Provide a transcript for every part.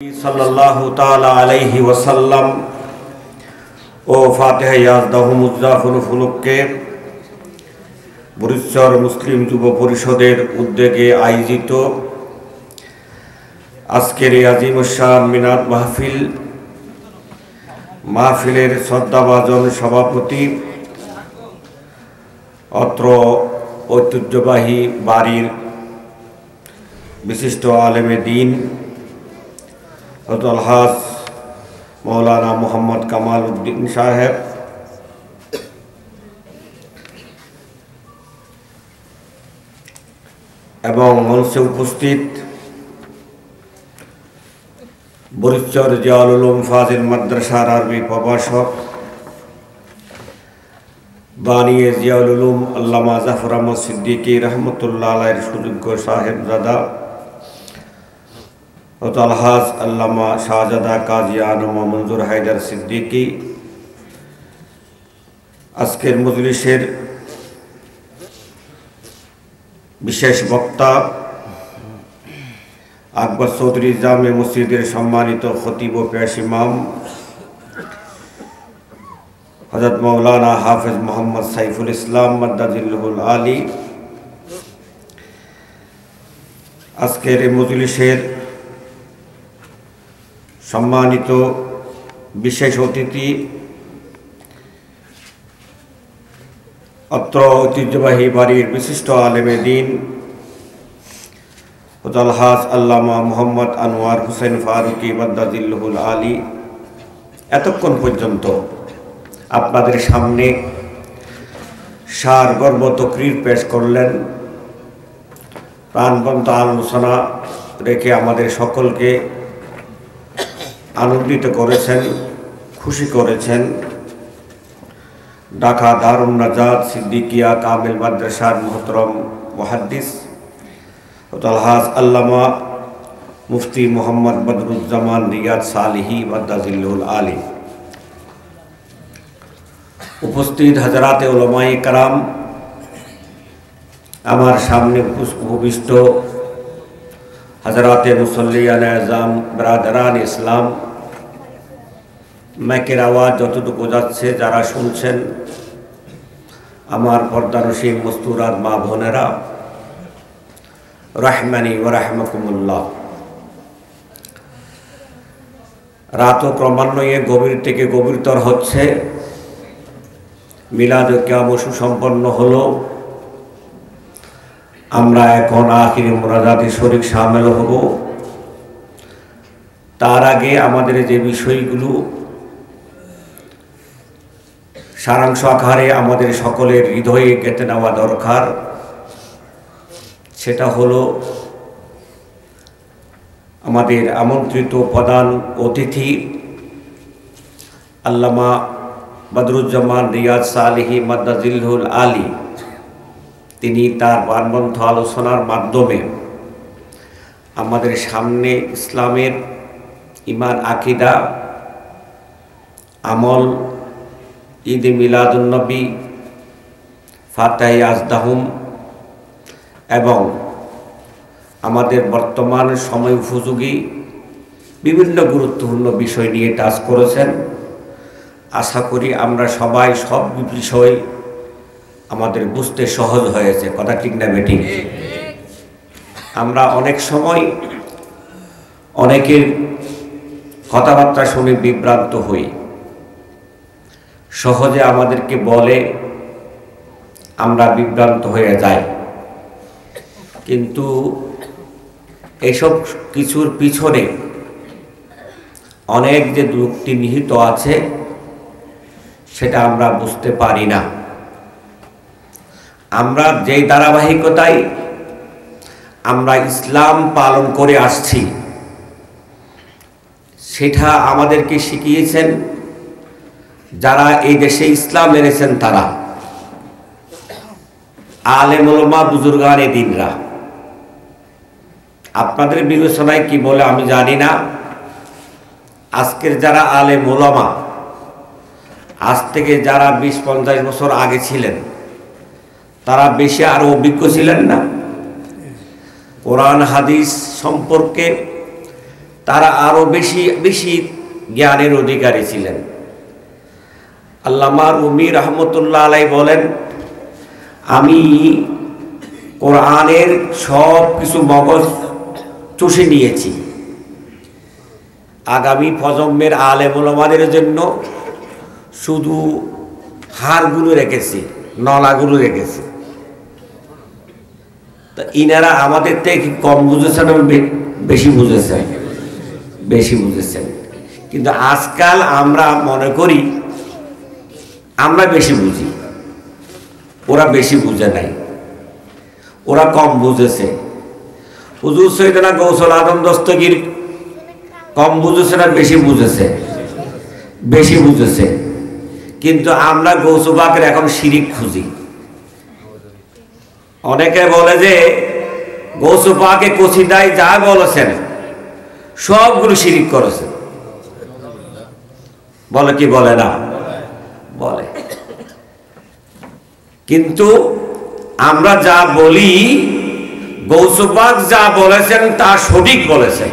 সাল্লাল্লাহু তাআলা আলাইহি ওয়াসাল্লাম ও ফাতিহা ইয়াজদাহু মুজাফফর ফুলুককে বরিশাল মুসলিম যুব পরিষদের উদ্যোগে আয়োজিত আজকের এই আজিমুশান মিলাদ মাহফিলের শ্রদ্ধাভাজন সভাপতি অত্র ঐতিহ্যবাহী বাড়ির বিশিষ্ট আলেমে দ্বীন আলহাজ মৌলানা মোহাম্মদ কামাল উদ্দিন সাহেব এবং মঞ্চে উপস্থিত বরিশাল জিয়াউল উলুম ফাজিল মাদ্রাসার আরবি প্রভাষক বানিয়ে জিয়াউল উলুম আল্লামা জাফর আহমদ সিদ্দিকী রহমতুল্লাহ আলাইহির সুযোগ্য সাহেবজাদা আলহাজ আল্লামা শাহজাদা কাজী আনম মঞ্জুর হায়দার সিদ্দিকী, আজকের মজলিসের বিশেষ বক্তা আকবর চৌধুরী জামে মসজিদের সম্মানিত খতিব ও পেশ ইমাম হযরত মাওলানা হাফেজ মোহাম্মদ সাইফুল ইসলাম মাদ্দাজিল্লুহুল আলী, আজকের এই মজলিসের সম্মানিত বিশেষ অতিথি অত্র ঐতিহ্যবাহী বাড়ির বিশিষ্ট আলেমে দ্বীন আলহাজ আল্লামা মোহাম্মদ আনোয়ার হোসেন ফারুকী মাদ্দাজিল্লুহুল আলী এতক্ষণ পর্যন্ত আপনাদের সামনে সারগর্ভ তকরীর পেশ করলেন, প্রাণবন্ত আলোচনা রেখে আমাদের সকলকে আনন্দিত করেছেন, খুশি করেছেন। ঢাকা দারুন নাজাত সিদ্দিকিয়া কামিল মাদ্রাসার মুহতরম মুহাদ্দিস আলহাজ আল্লামা মুফতি মোহাম্মদ বদরুজ্জামান রিয়াদ সালিহি মাদ্দাজিল্লুহুল আলী, উপস্থিত হযরাতে উলামায়ে কেরাম, আমার সামনে উপবিষ্ট হযরাতে মুসল্লিয়ানে আযম, ব্রাদারান ইসলাম, মাইকের আওয়াজ যতটুকু যাচ্ছে যারা শুনছেন, আমার পর্দানসীন মস্তুরাত মা বোনেরা, রাহমানি ওয়া রাহমাকুমুল্লাহ। রাতও ক্রমান্বয়ে গভীর থেকে গভীরতর হচ্ছে, মিলাদ কিয়াম সুসম্পন্ন হলো। আমরা এখন আখিরি মুনাজাতে শরীক শামিল হব। তার আগে আমাদের যে বিষয়গুলো সারাংশ আকারে আমাদের সকলের হৃদয়ে গেঁথে নেওয়া দরকার, সেটা হলো আমাদের আমন্ত্রিত প্রধান অতিথি আল্লামা বদরুজ্জামান রিয়াদ সালিহি মাদ্দাজিল্লুহুল আলী, তিনি তার প্রাণবন্ত আলোচনার মাধ্যমে আমাদের সামনে ইসলামের ঈমান, আকীদা, আমল, ঈদ মিলাদুন নবী, ফাতিহা ইয়াজদাহুম এবং আমাদের বর্তমান সময় উপযোগী বিভিন্ন গুরুত্বপূর্ণ বিষয় নিয়ে টাচ করেছেন। আশা করি আমরা সবাই সব বিষয় আমাদের বুঝতে সহজ হয়েছে। কথা ঠিক না বেঠিক? আমরা অনেক সময় অনেকের কথাবার্তা শুনে বিভ্রান্ত হই, সহজে আমাদেরকে বলে আমরা বিভ্রান্ত হয়ে যাই, কিন্তু এসব কিছুর পিছনে অনেক যে যুক্তি নিহিত আছে সেটা আমরা বুঝতে পারি না। আমরা যেই ধারাবাহিকতায় আমরা ইসলাম পালন করে আসছি সেটা আমাদেরকে শিখিয়েছেন যারা এই দেশে ইসলাম এনেছেন, তারা আলেম উলামা বুজুর্গানে দ্বীনরা। আপনাদের বিবেচনায় কি বলে আমি জানি না, আজকের যারা আলেম উলামা, আজ থেকে যারা 20-50 বছর আগে ছিলেন তারা বেশি আরো অভিজ্ঞ ছিলেন না? কোরআন হাদিস সম্পর্কে তারা আরো বেশি বেশি জ্ঞানের অধিকারী ছিলেন। আল্লামা রুমি রহমতুল্লাহ আলাই বলেন, আমি কোরআনের সব কিছু মগজ চষে নিয়েছি, আগামী প্রজন্মের আলেম ওলামাদের জন্য শুধু হাড়গুলো রেখেছি, নলাগুলো রেখেছি। তা ইনারা আমাদের থেকে কম বুঝেছেন, বেশি বুঝেছেন? বেশি বুঝেছেন। কিন্তু আজকাল আমরা মনে করি আমরা বেশি বুঝি, ওরা বেশি বুঝে নাই, ওরা কম বুঝেছে। হুজুর সৈয়দনা গৌসুল আজম দস্তগীর কম বুঝেছে না বেশি বুঝেছে? বেশি বুঝেছে। কিন্তু আমরা গৌসু পাকের এখন শিরিক খুঁজি। অনেকে বলে যে গৌসু পাকে কসিদায় যা বলেছেন সবগুলো শিরিক করেছে, বলে কি বলে না? বলে। কিন্তু আমরা যা বলি গৌসু পাক যা বলেছেন তা সঠিক বলেছেন,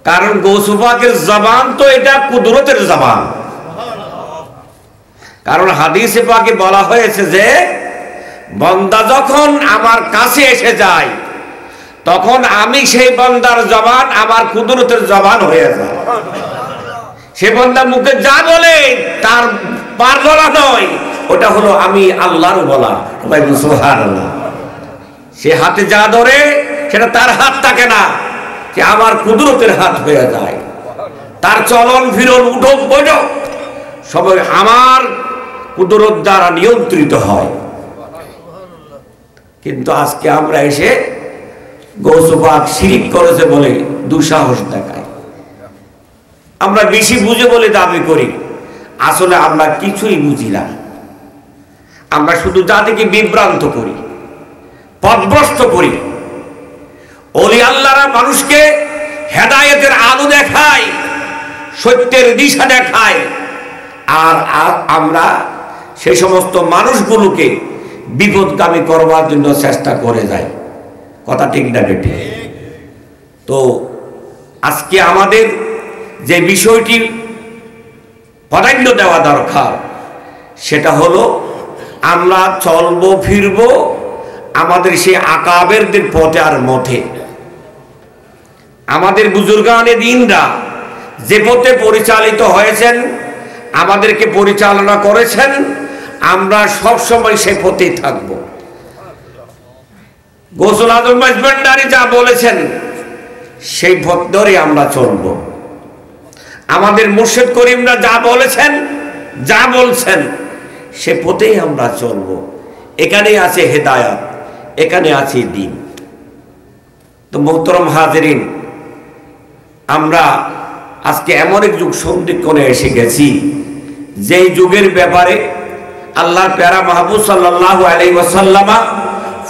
কারণ গৌসু পাকের জবান তো এটা কুদরতের জবান। কারণ হাদিসে পাকে বলা হয়েছে যে বান্দা যখন আমার কাছে এসে যায় তখন আমি সেই বান্দার জবান আমার কুদরতের জবান হয়ে যায়। সে বান্দা মুখে যা বলে তার পার বলা নয়, ওটা হলো আমি আল্লাহর বলা। সুবহানাল্লাহ। সে হাতে যা ধরে সেটা তার হাত থাকে না, সে আমার কুদরতের হাত হয়ে যায়। তার চলন ফিরন উঠক বৈঠক সবাই আমার কুদরত দ্বারা নিয়ন্ত্রিত হয়। কিন্তু আজকে আমরা এসে গৌসু পাক শিরিক করেছে বলে দুঃসাহস দেখায়, আমরা বেশি বুঝে বলে দাবি করি। আসলে আমরা কিছুই বুঝি না, আমরা শুধু জাতিকে বিভ্রান্ত করি, পথভ্রষ্ট করি। ওলি আল্লাহরা মানুষকে হেদায়েতের আলো দেখায়, সত্যের দিশা দেখায়, আর আমরা সেই সমস্ত মানুষগুলোকে বিপদগামী করবার জন্য চেষ্টা করে যাই। কথা ঠিক না বেটি? তো আজকে আমাদের যে বিষয়টি প্রাধান্য দেওয়া দরকার সেটা হলো আমরা চলবো ফিরবো আমাদের সেই আকাবেরদের পথে আর মথে। আমাদের বুজুর্গানে দিনরা যে পথে পরিচালিত হয়েছেন, আমাদেরকে পরিচালনা করেছেন, আমরা সব সময় সেই পথেই থাকব। গৌসুল আজম ভান্ডারী যা বলেছেন সেই পথ ধরে আমরা চলব। আমাদের মুর্শিদ করিমরা যা বলেছেন, যা বলছেন সে পথেই আমরা চলব। এখানেই আছে হেদায়াত, এখানে আছে দ্বীন। তো মোহতরম হাজেরিন, আমরা আজকে এমন এক যুগ সন্ধিক্ষণে এসে গেছি যেই যুগের ব্যাপারে আল্লাহর প্যারা মাহবুব সাল্লাল্লাহু আলাইহি ওয়াসাল্লাম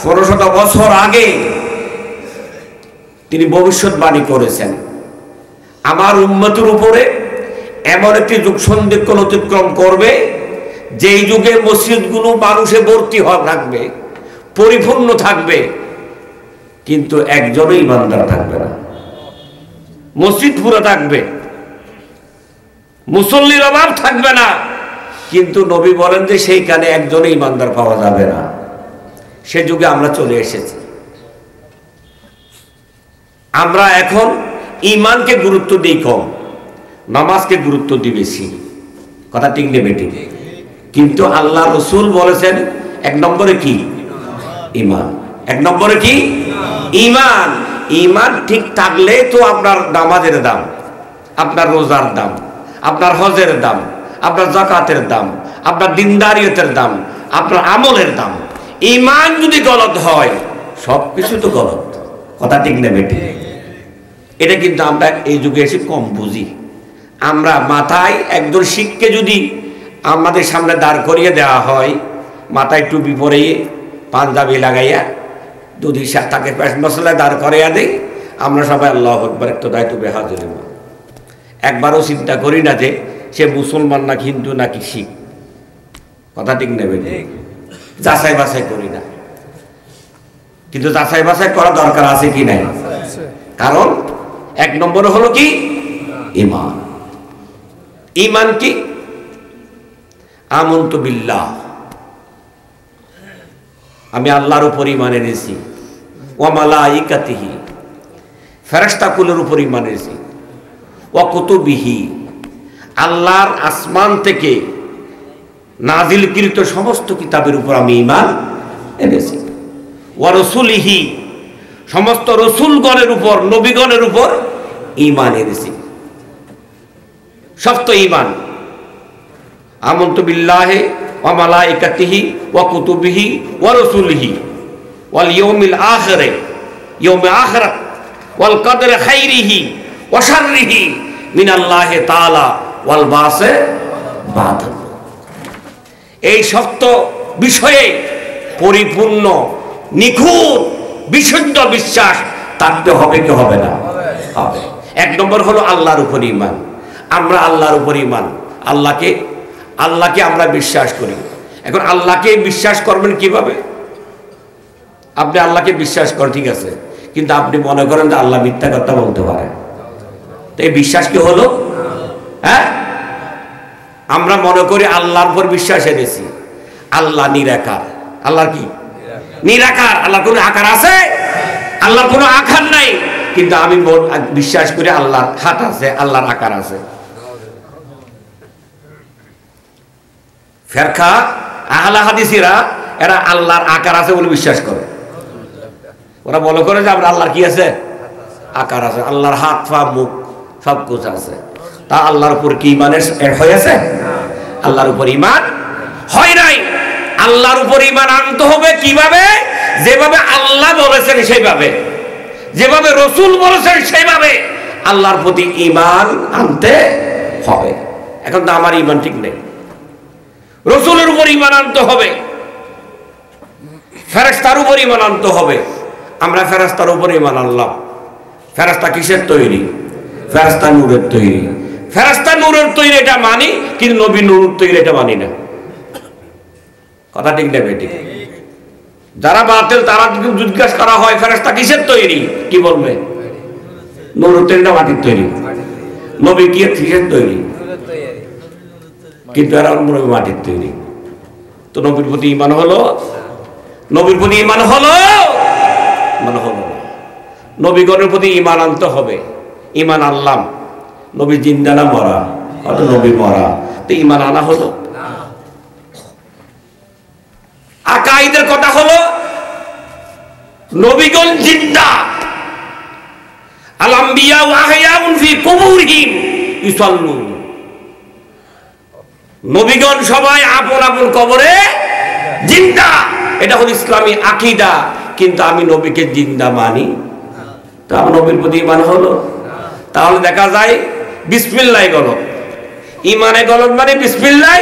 ১৫০০ বছর আগে তিনি ভবিষ্যৎবাণী করেছেন। আমার উম্মতের উপরে এমন একটি যুগ সন্ধিক্ষণ অতিক্রম করবে যেই যুগে মসজিদগুলো মানুষে ভর্তি থাকবে, পরিপূর্ণ থাকবে, কিন্তু একজনও ইমানদার থাকবে না। মসজিদ পুরো থাকবে, মুসল্লির অভাব থাকবে না, কিন্তু নবী বলেন যে সেইখানে একজনও ইমানদার পাওয়া যাবে না। সে যুগে আমরা চলে এসেছি। আমরা এখন ইমানকে গুরুত্ব দিই কম, নামাজকে গুরুত্ব দিই বেশি। কথা ঠিক নেবে ঠিক? কিন্তু আল্লাহ রসুল বলেছেন এক নম্বরে কি? ইমান। এক নম্বরে কি? ইমান। ইমান ঠিক থাকলে তো আপনার নামাজের দাম, আপনার রোজার দাম, আপনার হজের দাম, আপনার যাকাতের দাম, আপনার দিনদারিয়তের দাম, আপনার আমলের দাম। ইমান যদি গলত হয় সবকিছু তো গলত। কথা ঠিক নেবে ঠিক? এটা কিন্তু আমরা এই যুগে এসে কম বুঝি। আমরা মাথায় একজন শিখকে যদি আমাদের সামনে দাঁড় করিয়ে দেওয়া হয়, মাথায় টুপি পরিয়ে পাঞ্জাবি লাগাইয়া যদি তাকে পেশ মশলায় দাঁড় করাইয়া দেয়, আমরা সবাই আল্লাহু আকবার একটু দায়িত্ব বেহাজুর। একবারও চিন্তা করি না যে সে মুসলমান না হিন্দু নাকি শিখ। কথা ঠিক নেবে? যাচাই বাছাই করি না, কিন্তু যাচাই বাছাই করা দরকার আছে কি নাই? কারণ এক নম্বর হলো কি ঈমান। ঈমান কি? আমানতু বিল্লাহ, আমি আল্লাহর উপর ঈমান এনেছি। ওয়া মালাইকাতিহি, ফেরেশতাকুলের উপর ঈমান এনেছি। ওয়া কুতুবিহি, আল্লাহর আসমান থেকে নাজিলকৃত সমস্ত কিতাবের উপর আমি ঈমান এনেছি। ওয়া রাসূলিহি, সমস্ত রসুলগণের উপর, নবীগণের উপর ঈমান এনেছি। সব তো ঈমান। আমানতু বিল্লাহি ওয়া মালাইকাতিহি ওয়া কুতুবিহি ওয়া রাসূলিহি ওয়াল ইয়াউমিল আখির, ইয়াউমে আখিরাত, ওয়াল কদরি খাইরিহি ওয়া শাররিহি মিনাল্লাহি তাআলা ওয়াল বাসে বাদা। এই সত্য বিষয়ে পরিপূর্ণ নিখুঁত বিশুদ্ধ বিশ্বাস থাকতে হবে কি হবে না? হবে। এক নম্বর হলো আল্লাহর উপর ঈমান। আমরা আল্লাহর উপর ঈমান, আল্লাহকে আমরা বিশ্বাস করি। এখন আল্লাহকে বিশ্বাস করবেন কিভাবে? আপনি আল্লাহকে বিশ্বাস করেন, ঠিক আছে, কিন্তু আপনি মনে করেন যে আল্লাহ মিথ্যা কথা বলতে পারে, তো এই বিশ্বাস কি হলো? হ্যাঁ, আমরা মনে করি আল্লাহর উপর বিশ্বাস এনেছি। আল্লাহ নিরাকার। আল্লাহর কি? নিরাকার। আল্লাহর কোনো আকার আছে? আল্লাহর কোনো আকার নাই, কিন্তু আমি বিশ্বাস করি আল্লাহর হাত আছে, আল্লাহর আকার আছে। ফেরকা আহলে হাদিসিরা এরা আল্লাহর আকার আছে বলে বিশ্বাস করে। ওরা মনে করে যে আমরা আল্লাহর কি আছে? আকার আছে, আল্লাহর হাত পা মুখ সব কিছু আছে। তা আল্লাহর উপর কি ঈমানের হয়েছে? আল্লাহর উপর ঈমান হয় নাই। আল্লাহর উপর ঈমান আনতে হবে কিভাবে? যেভাবে আল্লাহ বলেছেন সেইভাবে, যেভাবে রসুল বলেছেন সেইভাবে আল্লাহর প্রতি ঈমান আনতে হবে। এখন তো আমার ঈমান ঠিক নেই। রসুলের উপর ঈমান আনতে হবে, ফেরেশতার উপর ঈমান আনতে হবে। আমরা ফেরেশতার উপর ঈমান আনলাম। ফেরেশতা কিসের তৈরি? ফেরেশতা নূরের তৈরি। ফেরেশতা নূরের তৈরি এটা মানি, কিন্তু নবী নূরের তৈরি এটা মানি না। কথা ঠিক না বেঠিক? যারা বাতিল তারা জিজ্ঞাসা করা হয় ফেরেশতা কিসের তৈরি, কি বলবে? নূরের তৈরি না মাটির তৈরি? নবী কি কিসের তৈরি? কিন্তু এরা মাটির তৈরি। তো নবীর প্রতি ঈমান হলো? নবীর প্রতি ঈমান হলো? ঈমান হলো না। নবীগণের প্রতি ঈমান আনতে হবে। ঈমান আনলাম, নবী জিন্দা না মরা? অত নবী মরা, তো ঈমান আনা হলো? আকাইদের কথা হলো নবীগণ জিন্দা। আল আম্বিয়া ওয়া আহইয়াউন ফি কুবুরিহিম ইউসাল্লুন। নবীগণ সবাই আপন আপন কবরে জিন্দা। এটা হলো ইসলামী আকীদা। কিন্তু আমি নবীকে জিন্দা মানি, তা আমার নবীর প্রতি ঈমান হলো? তাহলে দেখা যায় বিসমিল্লাহ গলত, ঈমানে গলত মানে বিসমিল্লাহ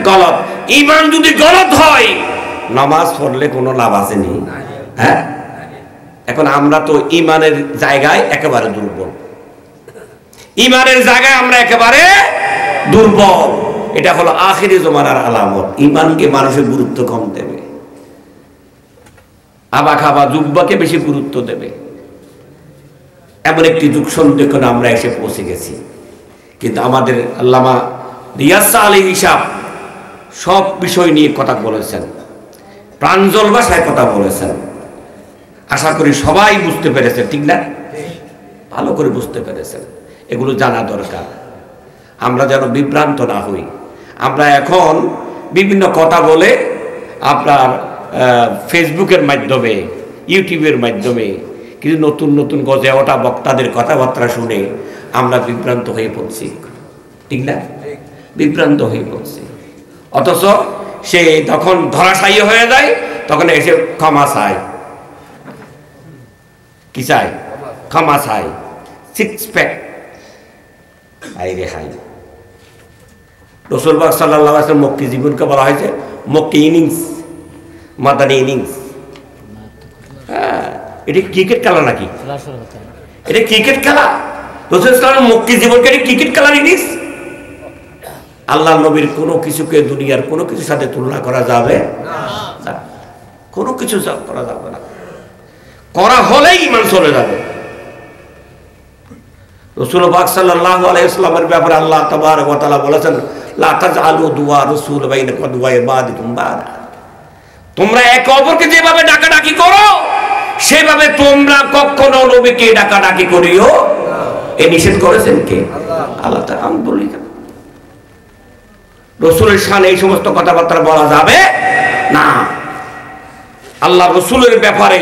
গলত। ঈমান যদি গলত হয় নামাজ পড়লে কোনো লাভ আছে নি? হ্যাঁ, এখন আমরা তো ঈমানের জায়গায় একেবারে দুর্বল। ঈমানের জায়গায় আমরা একেবারে দুর্বল। এটা হলো আখিরি জমানার আলামত। ঈমানকে মানুষের গুরুত্ব কম দেবে, আবা খাবা জুব্বাকে বেশি গুরুত্ব দেবে। এমন একটি যুগ সন্ধিক্ষণে আমরা এসে পৌঁছে গেছি। কিন্তু আমাদের আল্লামা রিয়াজ আলী হিসাব সব বিষয় নিয়ে কথা বলেছেন, প্রাঞ্জল ভাষায় কথা বলেছেন। আশা করি সবাই বুঝতে পেরেছেন, ঠিক না? ভালো করে বুঝতে পেরেছেন। এগুলো জানা দরকার, আমরা যেন বিভ্রান্ত না হই। আমরা এখন বিভিন্ন কথা বলে আপনার ফেসবুকের মাধ্যমে, ইউটিউবের মাধ্যমে কিছু নতুন নতুন গজে ওঠা বক্তাদের কথাবার্তা শুনে আমরা বিভ্রান্ত হয়ে পড়ছি, ঠিক না? বিভ্রান্ত হয়ে পড়ছি। অথচ সে তখন ধরাশায়ী হয়ে যায়, তখন এসে ক্ষমা চায়। কি চাই? ক্ষমা চাই। সিক্স প্যাক আই রে হাই। রাসূল পাক সাল্লাল্লাহু আলাইহি ওয়াসাল্লাম মক্কি জীবনকে বলা হয়েছে মক্কি ইনিংস, মাদানী ইনিংস। এটা ক্রিকেট খেলা নাকি? এটা ক্রিকেট খেলা? রাসূল সাল্লাল্লাহু মক্কি জীবনকে ক্রিকেট খেলার ইনিংস? আল্লাহ নবীর কোনো কিছুকে দুনিয়ার কোনো কিছুর সাথে তুলনা করা যাবে না, কোনো কিছু করা যাবে না। করা হলেই ঈমান চলে যাবে। রাসূল পাক সাল্লাল্লাহু আলাইহি ওয়াসাল্লামের ব্যাপারে আল্লাহ তাবারক ওয়া তাআলা বলেছেন, লা তাজআলু দুআ রাসূল বাইনাকুম দুআ ইবাদিকুম বাদা। তোমরা একে অপরকে যেভাবে ডাকাডাকি করো সেভাবে তোমরা কখনো নবীকে ডাকাডাকি করিও। এই নিষেধ করেছেন কে? আল্লাহ তাআলা। আমি বলি কেন রাসূলের শানে এই সমস্ত কথাবার্তা বলা যাবে না। আল্লাহ রাসূলের ব্যাপারে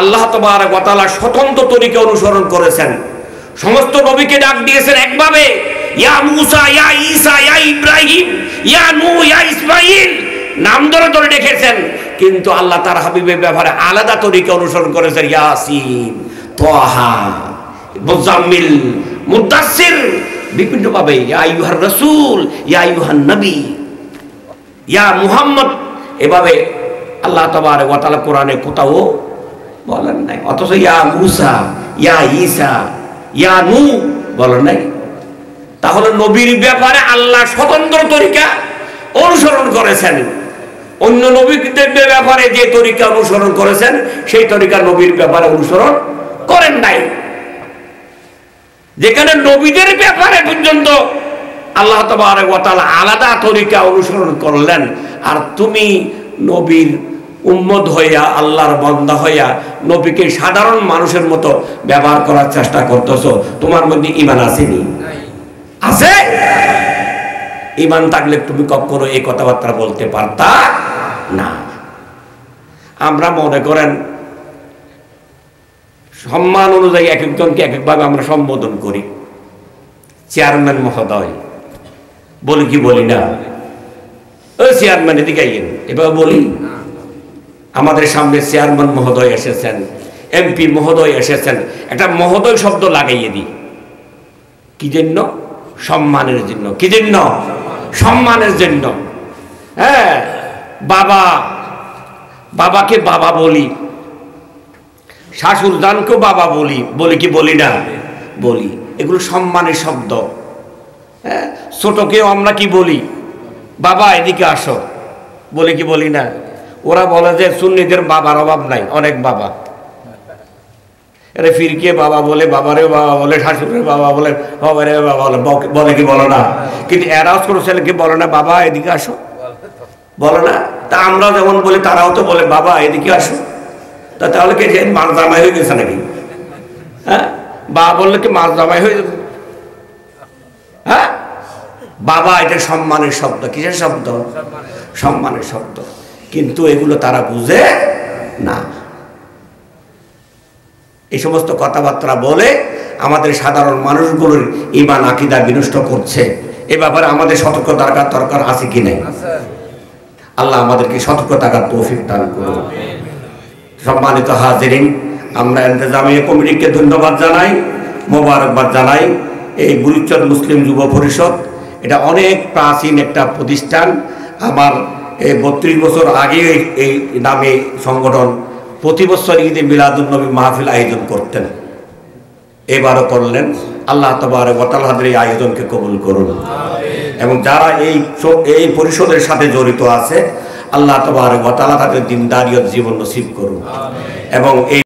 আল্লাহ তাবারক ওয়া তাআলা স্বতন্ত্র তরিকা অনুসরণ করেছেন। সমস্ত নবীকে ডাক দিয়েছেন একভাবে, ইয়া মুসা, ইয়া ঈসা, ইয়া ইব্রাহিম, ইয়া নূহ, ইয়া ইসমাঈল, নাম ধরে ধরে ডেকেছেন। কিন্তু আল্লাহ তার হাবিবের ব্যাপারে আলাদা তরিকা অনুসরণ করেছেন, ইয়াসিন, তাহা, মুজাম্মিল, মুদাসসির, বিভিন্নভাবে ইয়া আইয়ুহার রাসূল, ইয়া আইয়ুহান নবী, ইয়া মুহাম্মদ, এভাবে আল্লাহ তাবারক ওয়া তাআলা কোরআনে কোথাও বলেন নাই। অথচ ইয়া মুসা, ইয়া ঈসা, ইয়া নূহ বলেন নাই। তাহলে নবীর ব্যাপারে আল্লাহ স্বতন্ত্র তরিকা অনুসরণ করেছেন। অন্য নবীদের ব্যাপারে যে তরিকা অনুসরণ করেছেন সেই তরিকা নবীর ব্যাপারে অনুসরণ করেন নাই। যেখানে নবীদের ব্যাপারে পর্যন্ত আল্লাহ তাবারক ওয়া তাআলা আলাদা তরিকা অনুসরণ করলেন, আর তুমি নবীর উম্মত হইয়া, আল্লাহর বান্দা হইয়া নবীকে সাধারণ মানুষের মতো ব্যবহার করার চেষ্টা করতেছো, তোমার মধ্যে ঈমান আসেনি? আছে? ঈমান থাকলে তুমি কখনো এই কথাবার্তা বলতে পারতা না। আমরা মনে করেন সম্মান অনুযায়ী এক একজনকে এক একভাবে আমরা সম্বোধন করি। চেয়ারম্যান মহোদয় বলি কি বলি না? ওই চেয়ারম্যান এদিকে আইয়েন, এভাবে বলি। আমাদের সামনে চেয়ারম্যান মহোদয় এসেছেন, এমপি মহোদয় এসেছেন, একটা মহোদয় শব্দ লাগাইয়ে দিই। কি জন্য? সম্মানের জন্য। কি জন্য? সম্মানের জন্য। হ্যাঁ, বাবা, বাবাকে বাবা বলি, শাশুর জানকেও বাবা বলি, বলি কি বলি না? বলি। এগুলো সম্মানের শব্দ। হ্যাঁ, ছোটকেও আমরা কি বলি? বাবা এদিকে আসো, বলি কি বলি না? ওরা বলে যে সুন্নিদের বাবার অভাব নাই, অনেক বাবা। এরা ফিরকে বাবা বলে, বাবারে বাবা বলে, শাশুড়ের বাবা বলে, বাবারে বাবা বলে, বলে কি বলো না? কিন্তু এরাও কোনো ছেলেকে বলে না বাবা এদিকে আসো, বলে না। তা আমরা যেমন বলি তারাও তো বলে বাবা এদিকে আসো। তা তাহলে কি যে মাছ জামাই হয়ে গেছে নাকি? হ্যাঁ, বাবা বললে কি মাছ জামাই হয়ে যাবে? হ্যাঁ, বাবা এটা সম্মানের শব্দ। কিসের শব্দ? সম্মানের শব্দ। কিন্তু এগুলো তারা বুঝে না। এই সমস্ত কথাবার্তা বলে আমাদের সাধারণ মানুষগুলোর ঈমান আকীদা বিনষ্ট করছে। এ ব্যাপারে আমাদের সতর্ক দরকার আছে কি নাই? আল্লাহ আমাদেরকে সতর্ক থাকার তৌফিক দান করুন। সম্মানিত হাজিরিন, আমরা ইন্তেজামিয়া কমিটিকে ধন্যবাদ জানাই, মোবারকবাদ জানাই। এই বুড়িচর মুসলিম যুব পরিষদ এটা অনেক প্রাচীন একটা প্রতিষ্ঠান। আমার 32 বছর আগে এই নামে সংগঠন প্রতি বছর ঈদে মিলাদুন্নবী মাহফিল আয়োজন করতেন, এবারও করলেন। আল্লাহ তাবারক ওয়া তাআলা এই আয়োজনকে কবুল করুন এবং যারা এই পরিষদের সাথে জড়িত আছে আল্লাহ তাবারক ওয়া তাআলা তাদের দ্বীনদারিয়ত জীবন নসিব করুন এবং এই